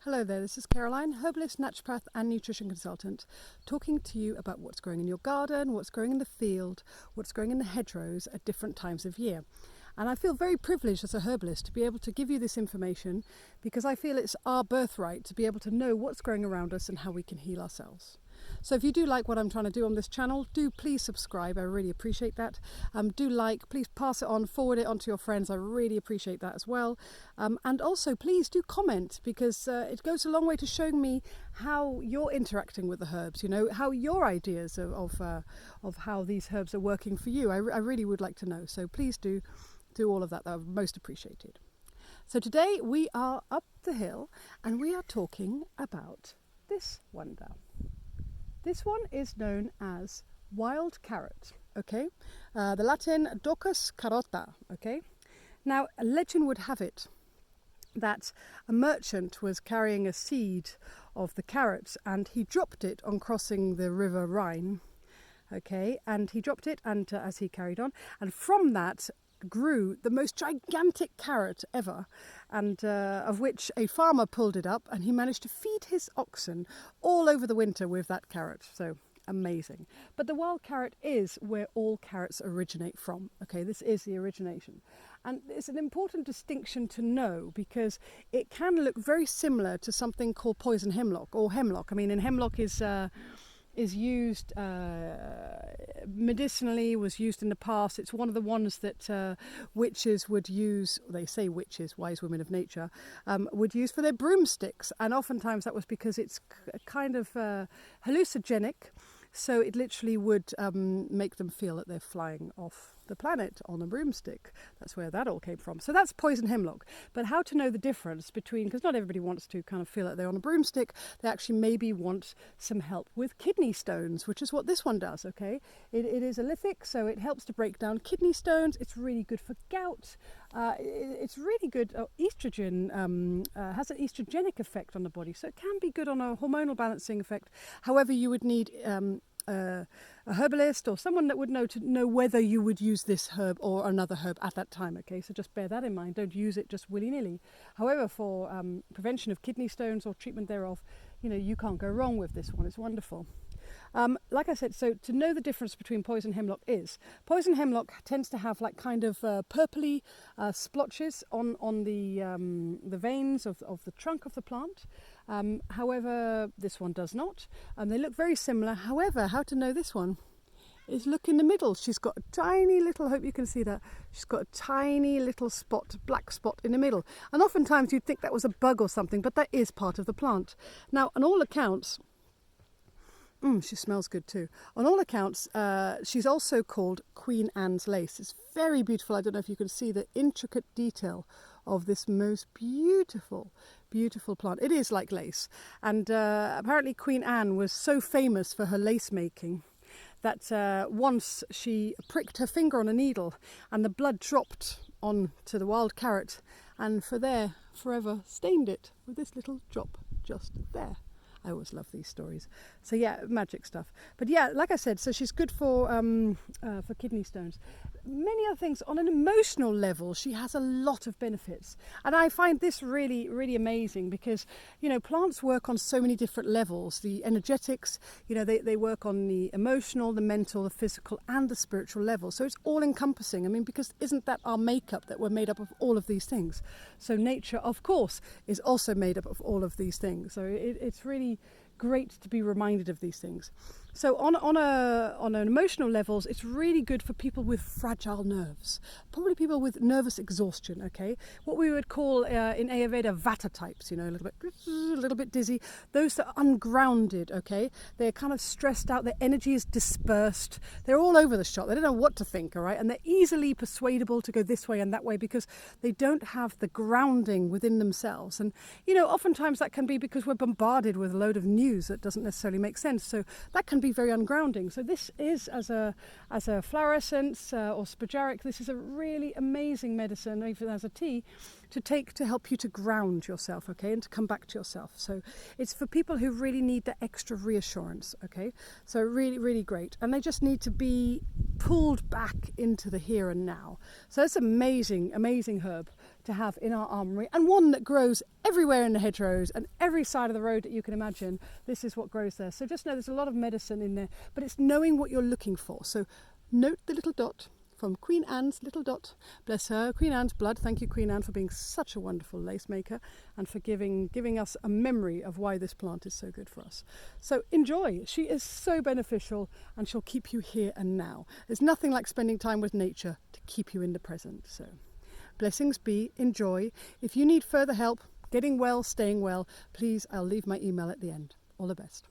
Hello there, this is Caroline, herbalist, naturopath and nutrition consultant, talking to you about what's growing in your garden, what's growing in the field, what's growing in the hedgerows at different times of year. And I feel very privileged as a herbalist to be able to give you this information because I feel it's our birthright to be able to know what's growing around us and how we can heal ourselves. So if you do like what I'm trying to do on this channel, do please subscribe. I really appreciate that. Please pass it on, forward it on to your friends. I really appreciate that as well. And also please do comment because it goes a long way to showing me how you're interacting with the herbs, you know, how your ideas of how these herbs are working for you. I really would like to know. So please do all of that. That would be most appreciated. So today we are up the hill and we are talking about this wonder. This one is known as wild carrot, okay? The Latin Docus carota, okay? Now, a legend would have it that a merchant was carrying a seed of the carrot and he dropped it on crossing the river Rhine, okay? And he dropped it and as he carried on, and from that grew the most gigantic carrot ever, and of which a farmer pulled it up and he managed to feed his oxen all over the winter with that carrot. So amazing. But the wild carrot is where all carrots originate from. Okay, this is the origination, and it's an important distinction to know because it can look very similar to something called poison hemlock or hemlock. I mean, and hemlock is used medicinally, was used in the past. It's one of the ones that witches would use, they say witches, wise women of nature, would use for their broomsticks. And oftentimes that was because it's kind of hallucinogenic. So it literally would make them feel that they're flying off the planet on a broomstick. That's where that all came from. So that's poison hemlock. But how to know the difference between, because not everybody wants to kind of feel like they're on a broomstick, they actually maybe want some help with kidney stones, which is what this one does, okay? It is alethic, so it helps to break down kidney stones. It's really good for gout. It's really good. Estrogen has an estrogenic effect on the body, so it can be good on a hormonal balancing effect. However, you would need a herbalist or someone that would know whether you would use this herb or another herb at that time, okay? So just bear that in mind. Don't use it just willy-nilly. However, for prevention of kidney stones or treatment thereof, you know, you can't go wrong with this one. It's wonderful. Like I said, so to know the difference between poison hemlock tends to have like kind of purpley splotches on the veins of the trunk of the plant. However, this one does not. They look very similar. However, how to know this one is look in the middle. She's got a tiny little, hope you can see that, she's got a tiny little spot, black spot in the middle. And oftentimes you'd think that was a bug or something, but that is part of the plant. Now, on all accounts, she smells good too. On all accounts, she's also called Queen Anne's lace. It's very beautiful. I don't know if you can see the intricate detail of this most beautiful, beautiful plant. It is like lace. And apparently Queen Anne was so famous for her lace making that once she pricked her finger on a needle and the blood dropped onto the wild carrot and forever stained it with this little drop just there. I always love these stories. So yeah, magic stuff. But yeah, like I said, so she's good for kidney stones. Many other things. On an emotional level, she has a lot of benefits. And I find this really, really amazing because, you know, plants work on so many different levels. The energetics, you know, they work on the emotional, the mental, the physical and the spiritual level. So it's all encompassing. I mean, because isn't that our makeup, that we're made up of all of these things? So nature, of course, is also made up of all of these things. So it's really great to be reminded of these things. So on an emotional levels, it's really good for people with fragile nerves, probably people with nervous exhaustion, okay? What we would call in Ayurveda Vata types, you know, a little bit dizzy, those that are ungrounded, okay? They're kind of stressed out, their energy is dispersed, they're all over the shop, they don't know what to think, all right? And they're easily persuadable to go this way and that way because they don't have the grounding within themselves. And, you know, oftentimes that can be because we're bombarded with a load of news that doesn't necessarily make sense. So that can be very ungrounding. So this is as a flower essence or spagyric, this is a really amazing medicine, even as a tea, to take to help you to ground yourself, okay, and to come back to yourself. So it's for people who really need the extra reassurance, okay? So really, really great. And they just need to be pulled back into the here and now. So it's amazing, amazing herb to have in our armoury, and one that grows everywhere in the hedgerows and every side of the road that you can imagine. This is what grows there. So just know there's a lot of medicine in there, but it's knowing what you're looking for. So note the little dot from Queen Anne's little dot. Bless her, Queen Anne's blood. Thank you, Queen Anne, for being such a wonderful lace maker and for giving us a memory of why this plant is so good for us. So enjoy. She is so beneficial, and she'll keep you here and now. There's nothing like spending time with nature to keep you in the present. So blessings be, enjoy. If you need further help getting well, staying well, please, I'll leave my email at the end. All the best.